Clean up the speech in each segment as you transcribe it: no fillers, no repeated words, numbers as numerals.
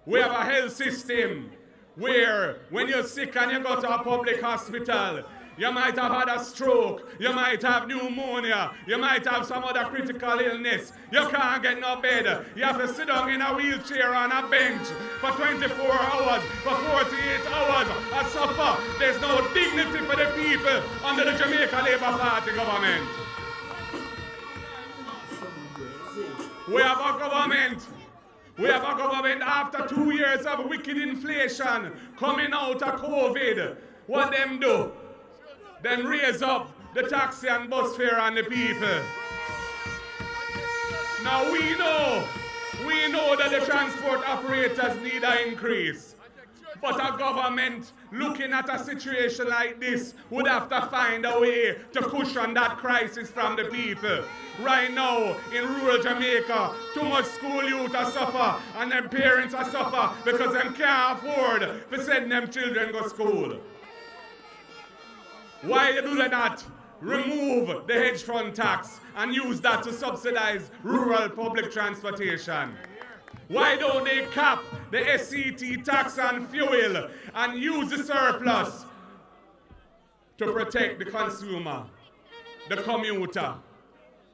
We have a health system where when you're sick and you go to a public hospital, you might have had a stroke, you might have pneumonia, you might have some other critical illness. You can't get no bed. You have to sit down in a wheelchair on a bench for 24 hours, for 48 hours, and suffer. There's no dignity for the people under the Jamaica Labour Party government. We have a government after 2 years of wicked inflation coming out of COVID. What them do? Then raise up the taxi and bus fare on the people. Now we know that the transport operators need an increase. But a government looking at a situation like this would have to find a way to cushion that crisis from the people. Right now, in rural Jamaica, too much school youth are suffer and their parents are suffer because they can't afford to send them children to school. Why do they not remove the hedge fund tax and use that to subsidize rural public transportation? Why don't they cap the SCT tax on fuel and use the surplus to protect the consumer, the commuter,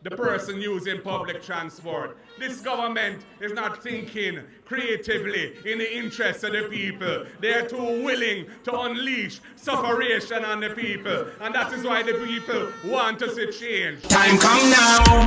the person using public transport? This government is not thinking creatively in the interest of the people. They are too willing to unleash sufferation on the people. And that is why the people want to see change. Time come now.